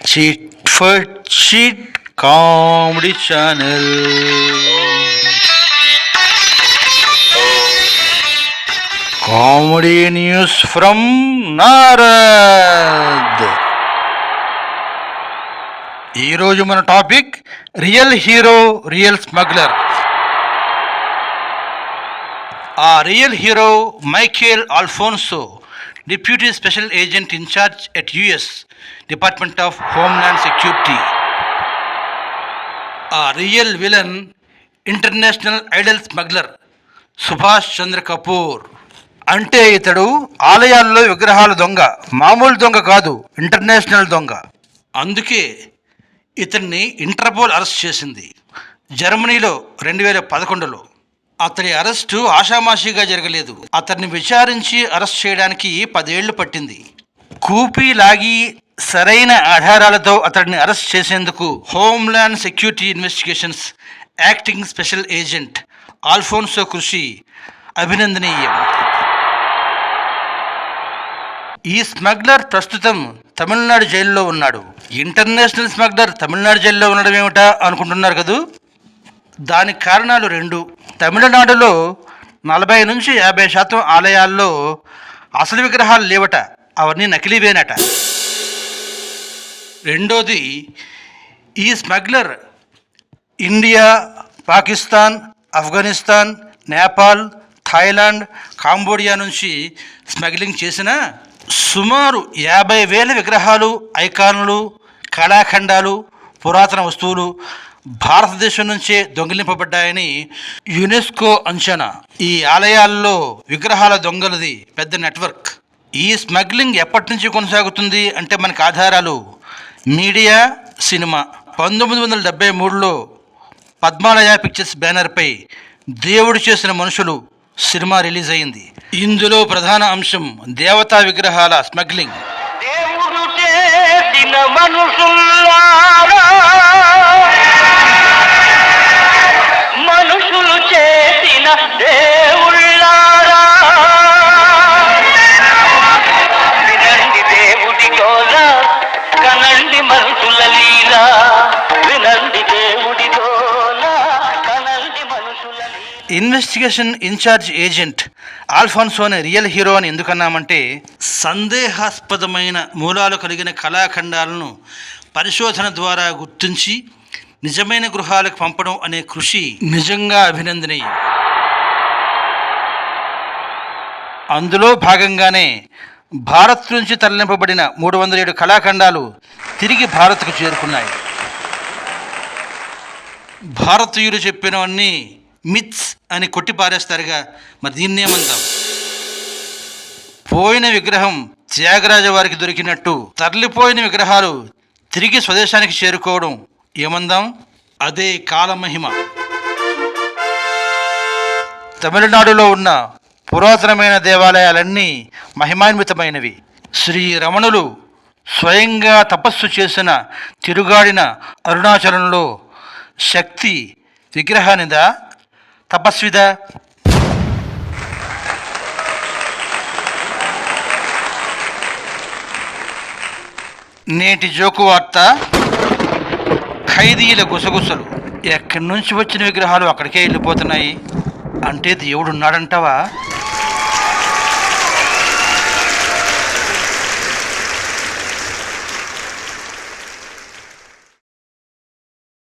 Cheat for cheat comedy channel. Comedy news from Narad. ఈరోజు మన topic real hero, real smuggler. ఆ real hero Michael Alfonso, deputy special agent incharge at US Department of Homeland Security. ఆ real villain international idol smuggler Subhash Chandra Kapoor. అంటే ఇతడు ఆలయాల్లో విగ్రహాల దొంగ, మామూలు దొంగ కాదు, ఇంటర్నేషనల్ దొంగ. అందుకే ఇతన్ని ఇంటర్పోల్ అరెస్ట్ చేసింది జర్మనీలో 2011లో. అతడి అరెస్టు ఆషామాషిగా జరగలేదు. అతన్ని విచారించి అరెస్ట్ చేయడానికి 10 ఏళ్లు పట్టింది. కూపీ లాగి సరైన ఆధారాలతో అతడిని అరెస్ట్ చేసేందుకు homeland security investigations acting special agent Alfonso కృషి అభినందనీయం. ఈ స్మగ్లర్ ప్రస్తుతం తమిళనాడు జైల్లో ఉన్నాడు. ఇంటర్నేషనల్ స్మగ్లర్ తమిళనాడు జైల్లో ఉండడం ఏమిటా అనుకుంటున్నారు కదూ. దానికి కారణాలు 2. తమిళనాడులో 40 నుంచి 50% ఆలయాల్లో అసలు విగ్రహాలు లేవట, అవన్నీ నకిలీవేనట. రెండోది, ఈ smuggler India, Pakistan, Afghanistan, Nepal, Thailand, Cambodia నుంచి స్మగ్లింగ్ చేసిన సుమారు 50,000 విగ్రహాలు, ఐకాన్లు, కళాఖండాలు, పురాతన వస్తువులు భారతదేశం నుంచే దొంగిలింపబడ్డాయని యునెస్కో అంచనా. ఈ ఆలయాల్లో విగ్రహాల దొంగలది పెద్ద నెట్వర్క్. ఈ స్మగ్లింగ్ ఎప్పటి నుంచి కొనసాగుతుంది అంటే మనకు ఆధారాలు మీడియా, సినిమా. 1973లో పద్మాలయ పిక్చర్స్ బ్యానర్పై దేవుడు చేసిన మనుషులు సినిమా రిలీజ్ అయింది. ఇందులో ప్రధాన అంశం దేవతా విగ్రహాల స్మగ్లింగ్. దేవుడు చేసిన మనుషులు చేసిన దేవుళ్ళారా, వినండి దేవుడి గోల, కనండి మనుషుల లీల, వినండి దేవుడి గోల, కనండి మనుషుల లీల. ఇన్వెస్టిగేషన్ ఇన్ఛార్జ్ ఏజెంట్ ఆల్ఫోన్సోని రియల్ హీరో అని ఎందుకన్నామంటే సందేహాస్పదమైన మూలాలు కలిగిన కళాఖండాలను పరిశోధన ద్వారా గుర్తించి నిజమైన గృహాలకు పంపడం అనే కృషి నిజంగా అభినందనీయం. అందులో భాగంగానే భారత్ నుంచి తరలింపబడిన 307 కళాఖండాలు తిరిగి భారత్కు చేరుకున్నాయి. భారతీయులు చెప్పినవన్నీ మిత్స్ అని కొట్టిపారేస్తారుగా, మరి దీన్నేమందాం. పోయిన విగ్రహం త్యాగరాజ వారికి దొరికినట్టు తరలిపోయిన విగ్రహాలు తిరిగి స్వదేశానికి చేరుకోవడం ఏమందాం. అదే కాలమహిమ. తమిళనాడులో ఉన్న పురాతనమైన దేవాలయాలన్నీ మహిమాన్వితమైనవి. శ్రీ రమణులు స్వయంగా తపస్సు చేసిన తిరుగాడిన అరుణాచలంలో శక్తి విగ్రహానిదా, తపస్విదా? నేటి జోకు వార్త, ఖైదీల గుసగుసలు. ఎక్కడి నుంచి వచ్చిన విగ్రహాలు అక్కడికే వెళ్ళిపోతున్నాయి అంటే దేవుడు ఉన్నాడంటావా?